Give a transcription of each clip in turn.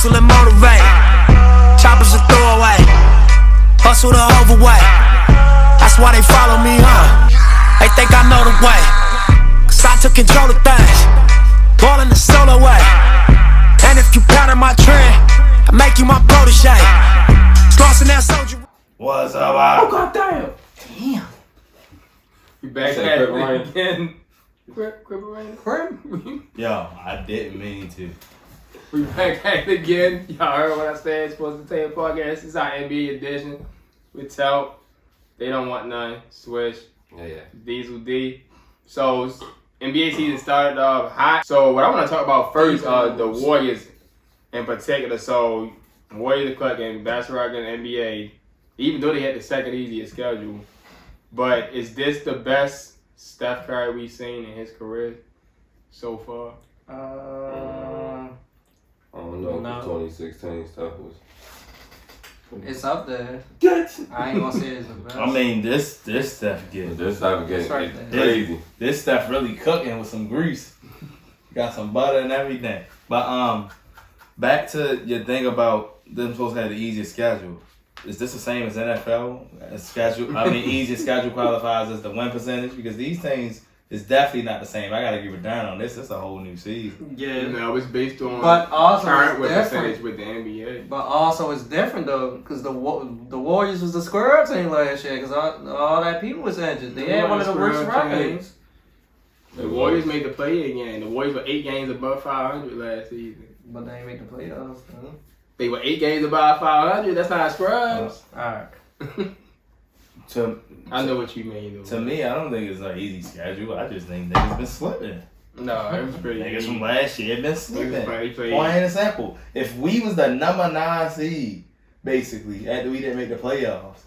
hustle and motivate. Choppers a throwaway. Hustle the overweight. That's why they follow me, huh? They think I know the way. Cause I took control of things. Ballin' the solo way. And if you pattern my trend, I make you my protege. Slossin' that soldier. What's up, wow? Oh, goddamn. Damn. You back at it again. Crib? Yo, I didn't mean to. We back at it again. Y'all heard what I said. Supposed to take a podcast. This is our NBA edition. With Telp. They don't want none. Swish. Yeah. Diesel D. So, NBA season started off hot. So, what I want to talk about first, the Warriors in particular. So, Warriors are cooking, basketball in the NBA, even though they had the second easiest schedule. But is this the best Steph Curry we've seen in his career so far? I don't know. No. 2016 stuff was. It's up there. I ain't gonna say it's the best. I mean, this Steph getting This type of game right is there. crazy. this Steph really cooking with some grease. Got some butter and everything. But back to your thing about them supposed to have the easiest schedule. Is this the same as NFL schedule? I mean, easiest schedule qualifies as the win percentage, because these things is definitely not the same. I gotta give it down on this. It's a whole new season. Yeah. No, it's based on But also current it's win different. percentage with the NBA. But also it's different though, because the Warriors was the square team last year, because all that people was injured. They had one of the worst records. The Warriors made the play again. The Warriors were 8 games above 500 last season. But they ain't make the playoffs. Huh? They were 8 games above 500. That's not scrubs. Alright. I know what you mean, though. To me, I don't think it's an easy schedule. I just think niggas been slipping. No, it was pretty Niggas easy. from last year been slipping. They played. Plain and simple. If we was the number 9 seed, basically, after we didn't make the playoffs,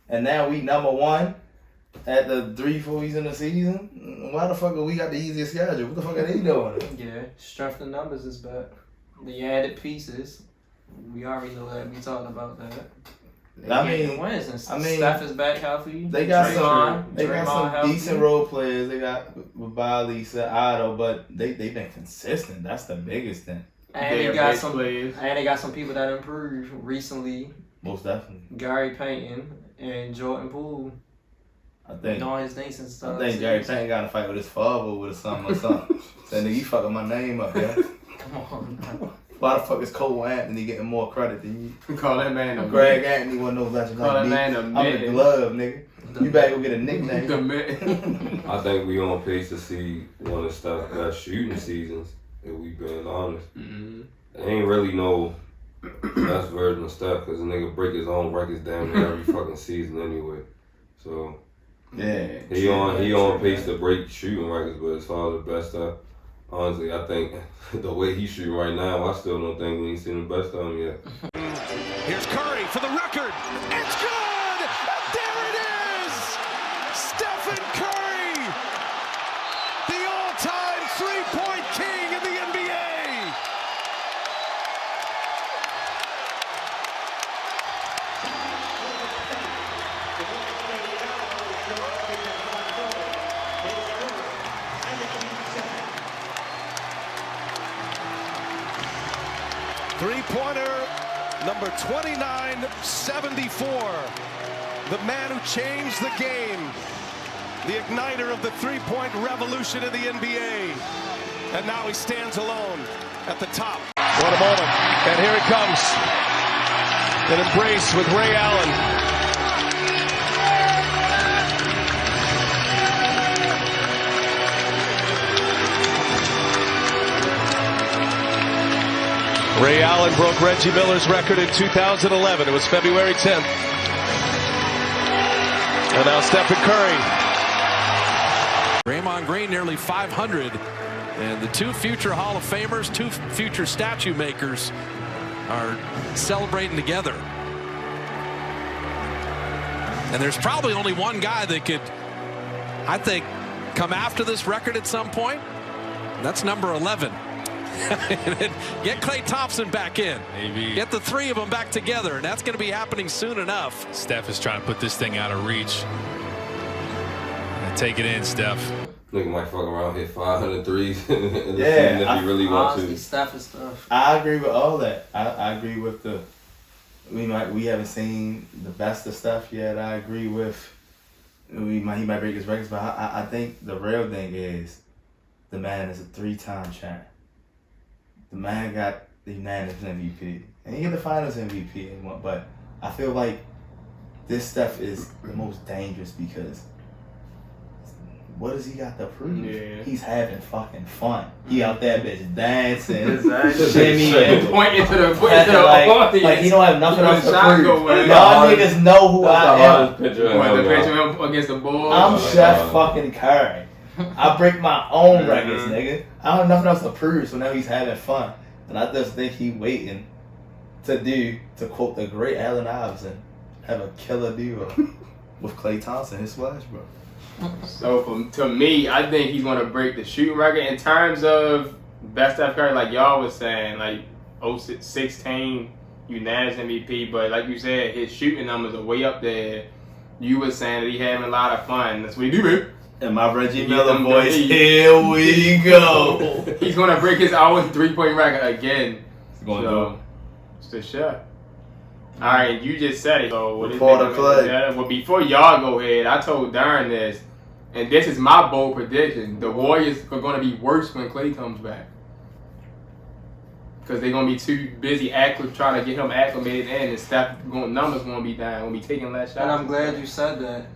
and now we number 1 at the 3-4 weeks in the season, why the fuck are we got the easiest schedule? What the fuck are they doing? Yeah, strength in numbers is back. The added pieces. We already know that. We talking about that. I mean, wins and I mean, Steph is back healthy. They got Draymond some healthy. decent role players. They got Wardell, Otto, but they've been consistent. That's the biggest thing. And They're they got big some players. And they got some people that improved recently. Most definitely. Gary Payton and Jordan Poole. I think. Doing his thing since I think Gary Payton got in a fight with his father with something or something. Saying, nigga, you fucking my name up, yeah. Come on. Why the fuck is Cole Anthony getting more credit than you? Call that man a Greg Anthony wasn't no legend Call like that me. man a I'm the mitten. glove, nigga. You better go get a nickname. The man. I think we on pace to see one of Steph's best shooting seasons, if we being honest. Mm-hmm. There ain't really no best version of Steph, because a nigga break his own records damn near every fucking season anyway. So Yeah. he on pace to break shooting records, but as far as the best stuff, honestly, I think the way he's shooting right now, I still don't think we ain't seen the best of him yet. Here's Curry for the record. It's good! And there it is! Stephen Curry! The all-time three-point king in the NBA! Three-pointer, number 2974. The man who changed the game. The igniter of the three-point revolution in the NBA. And now he stands alone at the top. What a moment. And here he comes. An embrace with Ray Allen. Ray Allen broke Reggie Miller's record in 2011. It was February 10th. And now Stephen Curry. Draymond Green nearly 500. And the 2 future Hall of Famers, 2 future statue makers are celebrating together. And there's probably only one guy that could, I think, come after this record at some point. That's number 11. Get Klay Thompson back in. Maybe. Get the 3 of them back together, and that's going to be happening soon enough. Steph is trying to put this thing out of reach. Take it in, Steph. Nigga might fuck around, hit 500 threes in the season Yeah, if he really wants Honestly, to. Steph is stuff. I agree with all that. I agree with we haven't seen the best of stuff yet. I agree with he might break his records, but I think the real thing is the man is a 3-time champ. The man got the unanimous MVP. And he got the finals MVP, but I feel like this stuff is the most dangerous because what does he got to prove? Yeah. He's having fucking fun. He out there bitch dancing, Exactly. shimmying. Pointing to the like he don't have nothing else to prove. Y'all niggas know who I am. the picture of him against the Bulls. I'm Chef fucking Curry. I break my own records, nigga. I don't have nothing else to prove, so now he's having fun. And I just think he waiting to quote the great Allen Iverson, have a killer duo with Klay Thompson, his splash, bro. So to me, I think he's gonna break the shooting record in terms of best Steph Curry, like y'all was saying, like 16 unanimous MVP. But like you said, his shooting numbers are way up there. You were saying that he having a lot of fun. That's what he do, man. And my Reggie Miller voice, here we go. He's gonna break his own 3-point record again. He's gonna do it. It's the shot. All right, you just said it. So what Before the play. Well, before y'all go ahead, I told Darren this, and this is my bold prediction: the Warriors are going to be worse when Klay comes back because they're going to be too busy trying to get him acclimated in, and Steph numbers going to be down, going to be taking less shots. And I'm glad you said that.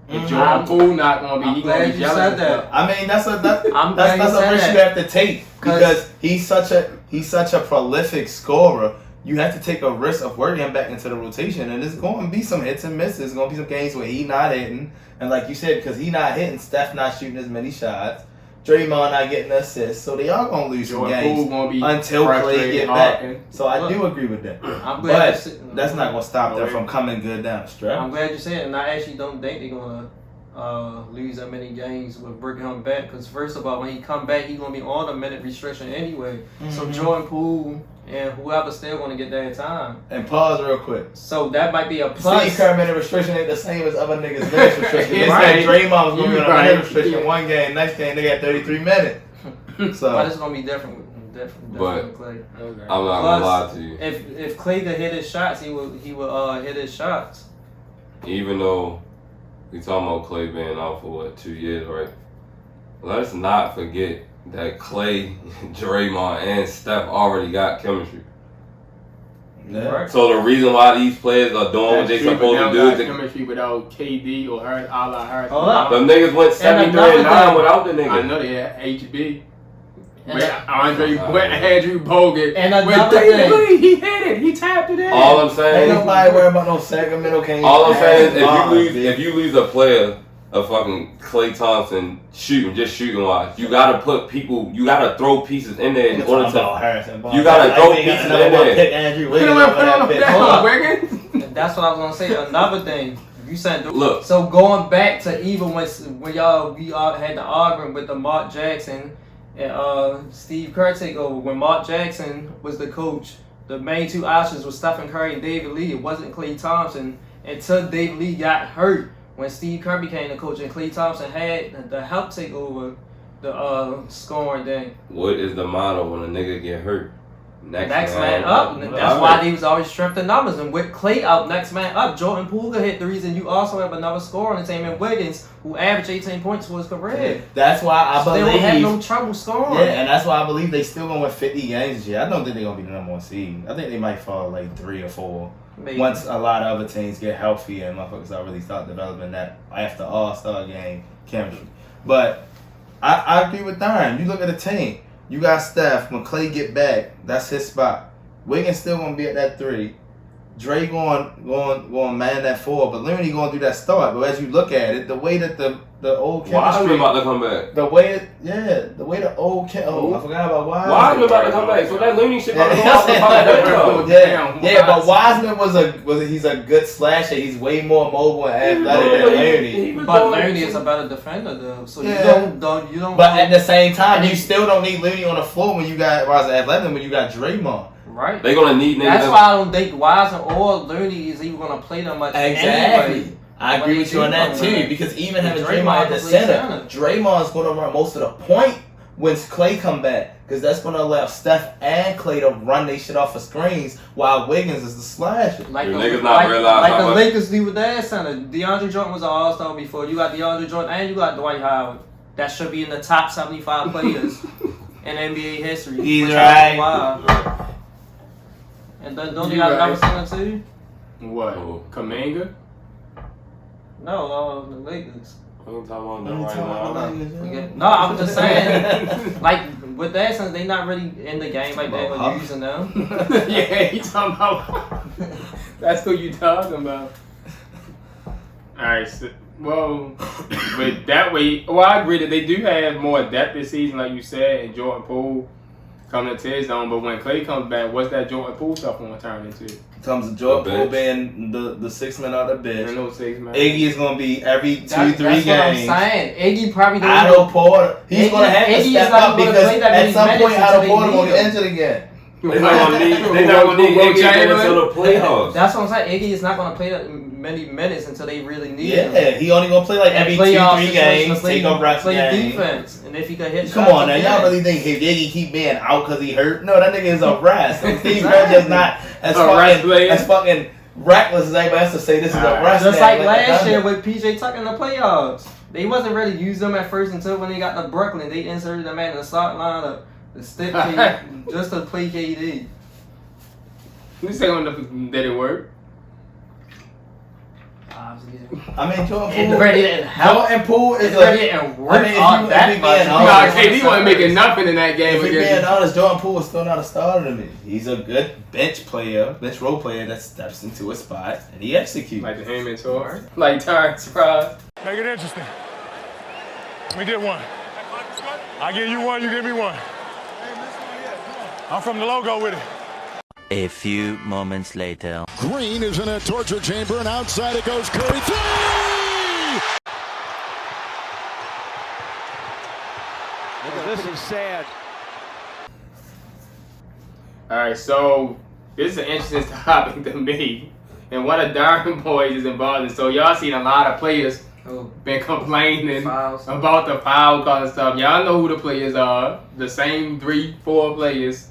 And Jordan Poole not going to be. I'm glad you said that. I mean, that's a risk that. you have to take because he's such a prolific scorer. You have to take a risk of working him back into the rotation, and there's going to be some hits and misses. There's going to be some games where he not hitting, and like you said, because he not hitting, Steph not shooting as many shots, Draymond not getting assists, so they are going to lose some games until Klay get back. So I do agree with that. I'm glad but that's not going to stop them from coming good down the stretch. I'm glad you said it, and I actually don't think they're going to lose that many games with bringing him back, because first of all, when he come back, he's going to be on a minute restriction anyway. Mm-hmm. So Jordan Poole and whoever's still going to get their time. And pause real quick. So that might be a plus. Steve Kerr minute restriction ain't the same as other niggas' minute restriction. They said Draymond was going to be on a minute restriction one game. Next game, they got 33 minutes. So. But it's going to be different. Definitely with Klay. Okay. I'm not going to lie to you. If Klay could hit his shots, he would hit his shots. Even though we talking about Klay being out for 2 years, right? Let's not forget that Klay, Draymond, and Steph already got chemistry. Yeah. Right. So the reason why these players are doing what they supposed to do is chemistry without KD or Harris, a la Harris. Them niggas went 73-9 without the niggas. I know they had HB. Andrew Bogut. And another thing. He hit it. He tapped it in. All I'm saying ain't nobody worried about no Sacramento Kings. All I'm saying is if you lose a player of fucking Klay Thompson just shooting wise, you gotta put people, you gotta throw pieces in there in order to. You gotta throw pieces in there. Pick Andrew Wiggins. And that's what I was gonna say. Another thing. You said look. So going back to even when we all had the argument with the Mark Jackson and Steve Kerr takeover, when Mark Jackson was the coach, the main two options were Stephen Curry and David Lee. It wasn't Klay Thompson until David Lee got hurt. When Steve Kerr became the coach and Klay Thompson had the help take over the scoring thing. What is the motto when a nigga get hurt? Next man up. That's why they was always strength numbers. And with Klay out, next man up. Jordan Poole hit threes, and you also have another scorer on the team in Wiggins, who averaged 18 points for his career. That's why I believe they don't have no trouble scoring. Yeah, and that's why I believe they still gonna win 50 games this year. I don't think they're gonna be the number one seed. I think they might fall like 3 or 4. Maybe. Once a lot of other teams get healthy and motherfuckers already start developing that after All-Star game chemistry. But I agree with Darren. You look at the team. You got Steph. When Klay get back, that's his spot. Wiggins still gonna be at that 3. Dre going man that 4, but Leonard gonna do that start. But as you look at it, the way that the old chemistry, Wiseman about to come back. The way the old I forgot about Wiseman. Wiseman about to come back. So that Looney shit about to come back. Yeah, but Wiseman he's a good slasher. He's way more mobile and athletic than Looney. But Looney is a better defender though. So you don't. But at the same time, you still don't need Looney on the floor when you got athletic when you got Draymond. Right. They're gonna need niggas. That's why I don't think Wiseman or Looney is even gonna play that much. Exactly. Anyway. I agree with you on that too, because even having Draymond at the center, Draymond's going to run most of the point when Klay come back, because that's going to allow Steph and Klay to run their shit off of screens while Wiggins is the slasher. Like the Lakers do with their center. DeAndre Jordan was an all-star before. You got DeAndre Jordan and you got Dwight Howard. That should be in the top 75 players in NBA history. He's right. And don't you got another center too? What? Kaminga? No, the Lakers. I'm talking about that right now. No, I'm just saying, like, with that, since they not really in the game like that, we're using them. Yeah, you talking about. That's who you talking about. Alright, so, well, but that way, I agree that they do have more depth this season, like you said, and Jordan Poole coming to his own, but when Klay comes back, what's that Jordan Poole stuff going to turn into? Comes to Jordan Poole being the 6 man out of the bench. No 6 man. Iggy is going to be every 2-3 games. That's what I'm saying. Iggy probably Otto Porter, he's going to have to step up because at some point Otto Porter will get injured again. They're not going to need Iggy until the playoffs. That's what I'm saying. Iggy is not going to play that many minutes until they really need him. Yeah, he only going to play like every 2-3 games, take a rest game. Defense, and if he could hit Come on now, y'all really think Iggy keep being out because he hurt? No, that nigga is a rest. Steve Kerr just not as fucking reckless as everybody has to say this is a rest. Just like last year with PJ Tucker in the playoffs. They wasn't really using them at first until when they got to Brooklyn. They inserted the man in the start lineup. The stick just to play KD. You say did it work? I mean, Jordan Poole is ready and work on that much. KD wasn't making nothing in that game. If we're being honest, Jordan Poole is still not a starter to me. He's a good bench role player that steps into a spot and he executes. Like the Heyman tour, like Terrence Ross. Make it interesting. Let me get one. I give you one, you give me one. I'm from the logo with it. A few moments later. Green is in a torture chamber, and outside it goes Curry. 3! This is sad. All right, so this is an interesting topic to me, and one of Darwin boys is involved in. So y'all seen a lot of players been complaining about the foul call and stuff. Y'all know who the players are. The same 3-4 players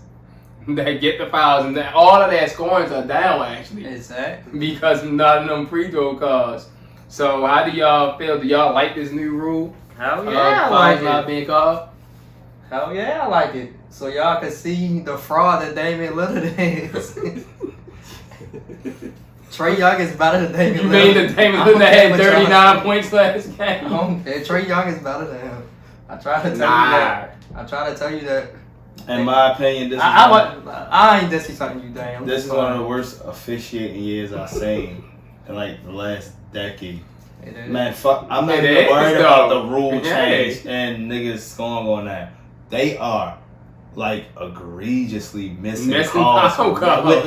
that get the fouls, and that all of their scores are down actually. Exactly. Because none of them free throw calls. So how do y'all feel? Do y'all like this new rule? Hell yeah, I like not being called? Hell yeah, I like it. So y'all can see the fraud that Damian Lillard is. Trae Young is better than Damian Lillard. You mean that Damian Lillard had 39 points last game? Trae Young is better than him. I try to tell you that. I try to tell you that. In my opinion, I ain't disrespecting you, damn. This is one of the worst officiating years I've seen in like the last decade. Man, fuck! I'm not even worried about the rule change and niggas scoring on that. They are like egregiously missing calls.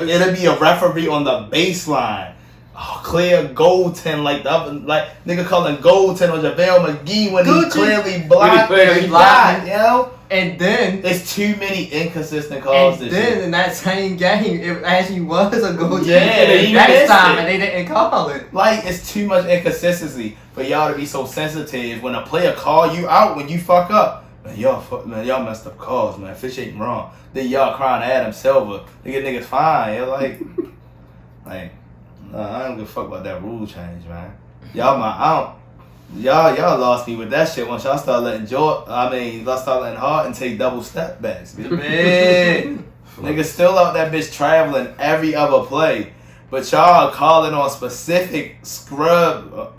It'll be a referee on the baseline. Oh, clear goaltend like the other, like nigga calling goaltend on JaVale McGee when he clearly blocked it. You know? And then there's too many inconsistent calls. And then in that same game, it actually was a goal. Yeah, the next time, and they didn't call it. Like it's too much inconsistency for y'all to be so sensitive when a player call you out when you fuck up. Man, y'all messed up calls, man. Officiating wrong. Then y'all crying at Adam Silver. Niggas fine. You're like, I don't give a fuck about that rule change, man. Y'all lost me with that shit once y'all start letting y'all start letting Harden take double step backs. Niggas still out that bitch traveling every other play. But y'all calling on specific scrub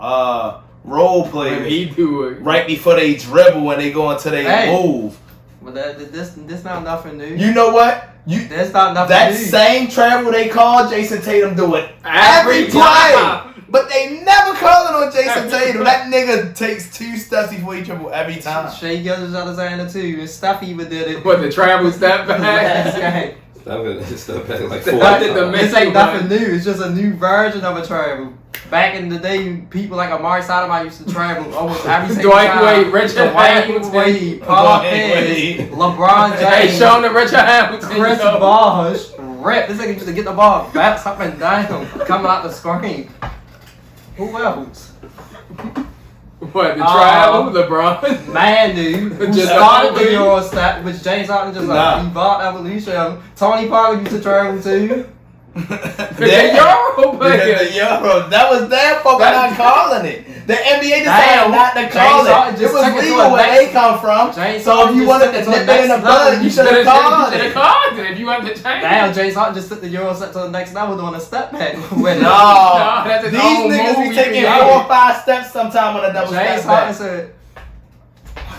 role players right before they dribble when they go into their move. But this not nothing new. You know what? That's not nothing that new. Same travel they call Jason Tatum do it every play. But they never call it on Jason Tatum. That nigga takes 2 steps before he dribble every time. Shea Gilgeous-Alexander too. And Steph even did it. What, the travel step back? Step back like 4 This ain't nothing new. It's just a new version of a travel. Back in the day, people like Amari Stoudemire used to travel almost every single time. Dwight Wade, Richard Hamilton, Paul Pierce, LeBron James, hey, show them Richard Hamilton, Chris Bosh, Rip. This nigga used to get the ball, bats up and down, coming out the screen. Who else? What, the trial? LeBron? Man, dude. Who Just started the like- Eurostep, which James Harden just like, evolved evolution. Tony Parker used to travel too. The Euro player. The Euro. That was their fault for not calling it. The NBA decided not to call James it. It was legal where they come from. So if you wanted to nip it in the bud, you should have called You should have it. called it if you wanted to change. Damn, James Harden just took the Eurostep to the next level doing a step back. No, that's his these own niggas move be he taking created. 4 or 5 steps sometime on a double James step Harden back. said,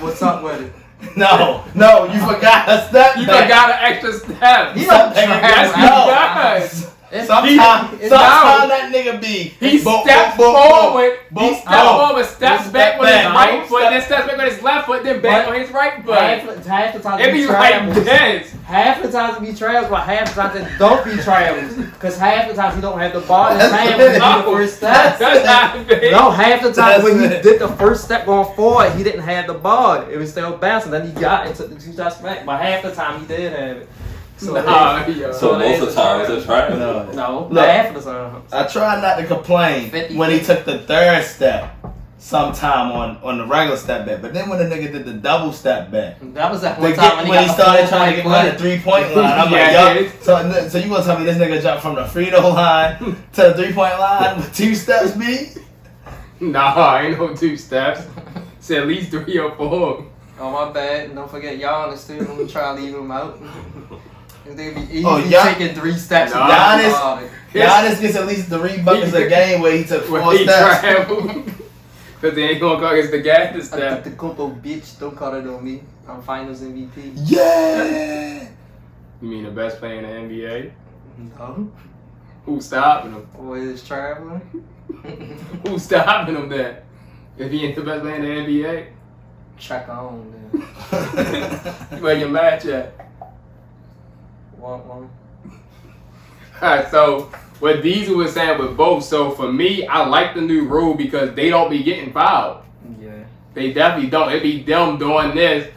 "What's up with it?" No, you forgot a step You back. forgot an extra step. He don't Yes, he travel. does. Sometimes He- that nigga be. He boom, steps boom, boom, forward. boom, He boom. steps forward, steps back with his back. right foot, Step- then steps back with his left foot, then back But- on his right foot. Half the time It be like travels. this. Half the times it be travels, but half the times it don't be travels. Because half the times he don't have the ball in his hand when he do the first step. That's not it. No, half the time That's when he it. did the first step going forward, he didn't have the ball. It was still bouncing. Then he got and took the 2 steps back. But half the time he did have it. So Nah, yo. So most of the time it's a trial. no, Look, half of the time. I try not to complain 50. when he took the 3rd step sometime on the regular step back. But then when the nigga did the double step back, That was that to one get, time when he got the started trying to get four-point by the 3-point line, I'm Yeah, like, dude. yo. So you gonna tell me this nigga jumped from the free throw line to the 3-point line with 2 steps, B? Nah, ain't no 2 steps. It's at least 3 or 4. Oh my bad. Don't forget Giannis too. I'm gonna try to leave him out. They'd be easy Gian- taking 3 steps. Nah. Giannis gets at least 3 buckets a game where he took 4 When he steps. traveled. Because they ain't gonna go against the gas step. The Kumpo bitch, don't call it on me. I'm Finals MVP. Yeah. You mean the best player in the NBA? No. Who's stopping him? Boy is traveling. Who's stopping him then? If he ain't the best player in the NBA? Check on then. Where your match at? 1-1. Alright, so what Diesel was saying with both, so for me, I like the new rule because they don't be getting fouled. Yeah. They definitely don't. It be them doing this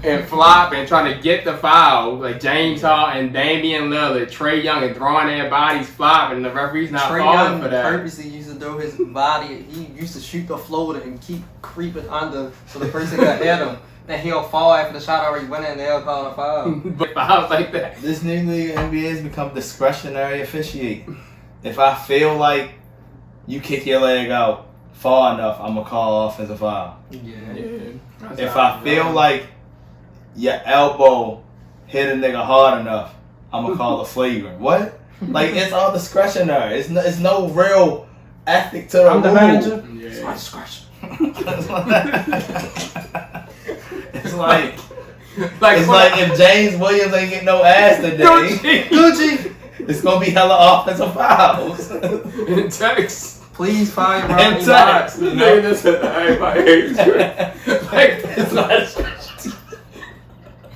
and flopping, trying to get the foul, like James Harden, Damian Lillard, Trae Young, and throwing their bodies flopping, and the referee's not Trae falling Young for that. purposely used to throw his body. He used to shoot the floater and keep creeping under so the person could hit him. Then he'll fall after the shot already went in and they'll call a foul. But fouls like that. This new league NBA has become discretionary officiate. If I feel like you kick your leg out far enough, I'm gonna call offensive foul. Yeah. If I feel like your elbow hit a nigga hard enough, I'm gonna call a flagrant. What? Like, it's all discretionary. It's no real ethic to the I'm the rule. manager. Yeah. It's my discretion. It's like Like, if James Williams ain't get no ass today, Gucci. it's gonna be hella offensive fouls. in text. Please fire In Rodney text. Marks. Nigga, this is everybody hates you. Like, it's not special.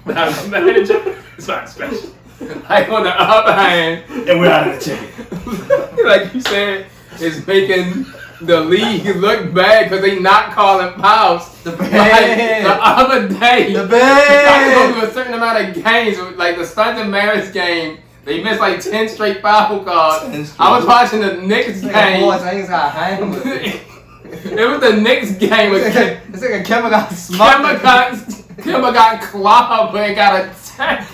Not the manager. It's not special. Like, on the other hand, And we're out of the chicken. like you said, it's making the league look bad because they not calling fouls. The Like, band. the other day, The I band. go to a certain amount of games, like the Suns and Mariners game, they missed like 10 straight foul calls. 10 straight. I was watching the Knicks Boy, game. things got hammered. It was the Knicks game with This nigga Kemba got smoked. Kemba got clobbed but got attacked.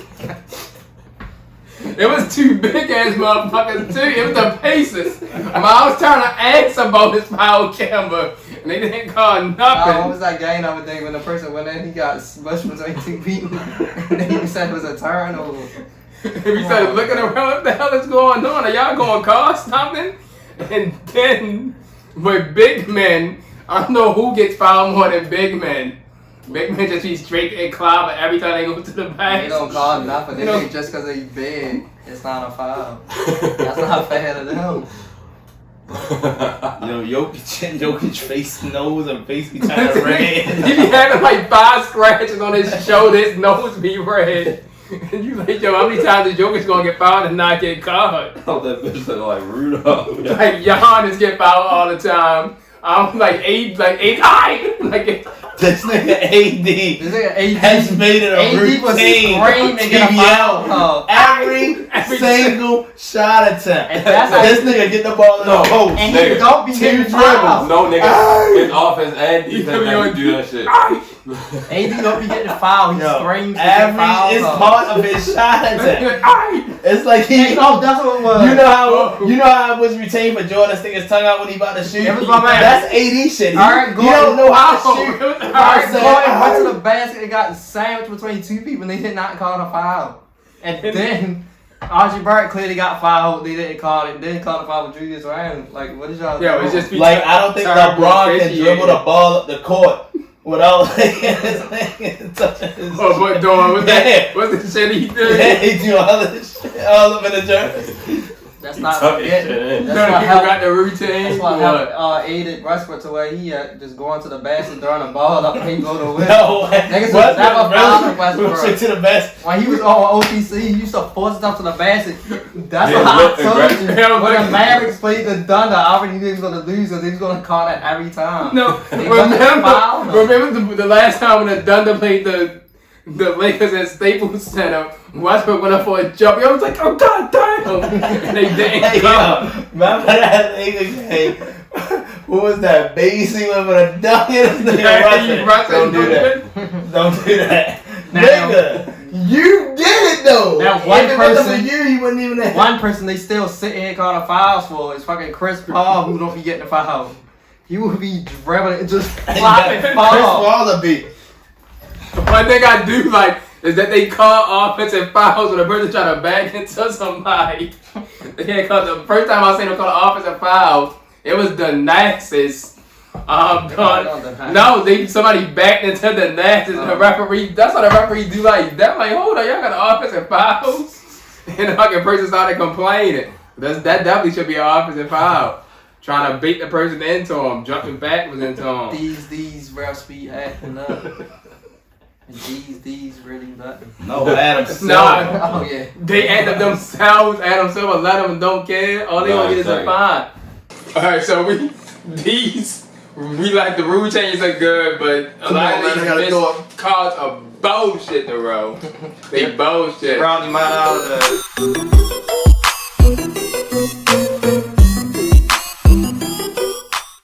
It was 2 big ass motherfuckers too. It was the Pacers. I was trying to ask about this foul Kemba, and they didn't call What nothing. was that game other day when the person went in, he got smushed between 2 people, and then he said it was a turnover. We started looking around, what the hell is going on? Are y'all going to call something? And then with big men, I don't know who gets fouled more than big men. Big men just be straight and clobber every time they go to the They bag. don't call nothing. They You know- think just because they big, it's not a foul. That's not fair to them. Jokic face nose and face be kind of red. He be having like 5 scratches on his shoulder, his nose be red. And you like, yo, how many times is Jokic gonna get fouled and not get caught? Oh, that bitch look like Rudolph. Like Giannis get fouled all the time. I'm like eight, like This nigga This AD nigga AD has made it a AD was routine screaming to and get a yell foul call. every single shot attempt. And that's this nigga get the ball in the post. And he don't be getting fouled. No, nigga. His offense and defense never do that shit. AD don't be getting fouled. He screams. Average is part of his shot attempt. It's like he. Oh, that's what it was. You know how it was retained for Jordan to stick his tongue out when he about to shoot. It was my man. That's AD shit. He Gordon, don't know how to shoot. Gordon went to the basket and got sandwiched between two people, and they did not call a foul. And then RJ Barrett clearly got fouled. They didn't call it. They didn't call the foul with Julius Randle. Like, what is y'all? Yeah, it's just like I don't think LeBron can dribble the ball up the court without touching his. Oh, but Dawn, what's the shit he did? Yeah, he do all this shit all up in the jersey. That's not forget. That's what got the routine. That's what helped aided Westbrook to where he just going to the basket, throwing the ball up, and he go to win. No, niggas was never fouling Westbrook to the basket. When he was on OKC, he used to force stuff to the basket. That's what I told you. When the Mavericks played the Thunder, I already knew he was gonna lose, because he was gonna call that every time. No, remember the last time when the Thunder played the Lakers at Staples Center, Westbrook went up for a jump. I was like, oh god damn! And they didn't come. Remember that Lakers game? What was that? Basing went for a dunk in the Don't do that. Don't do that. Nigga, you did it though. That one person, you wouldn't even have. One person they still sitting here calling fouls for is fucking Chris Paul, who don't be getting the foul. He would be dribbling and just flopping Chris foul. Paul to be. One thing I do like is that they call offensive fouls when a person try to back into somebody. They can't call the first time I seen them call an offensive foul, it was the Knicks. Somebody backed into the Knicks and the referee. That's what the referee do like that. Like, hold on, y'all got an offensive fouls, and the fucking person started complaining. That definitely should be an offensive foul. Trying to beat the person into him, jumping backwards into him. These refs be acting up. These really nothing. No, Adam Silver. No, oh yeah. They end up themselves. Adam Silver let them don't care. All they gonna get is a fine. All right, so we like the rule changes are good, but a lot of these calls are bullshit. The row, they bullshit. Round him out of the.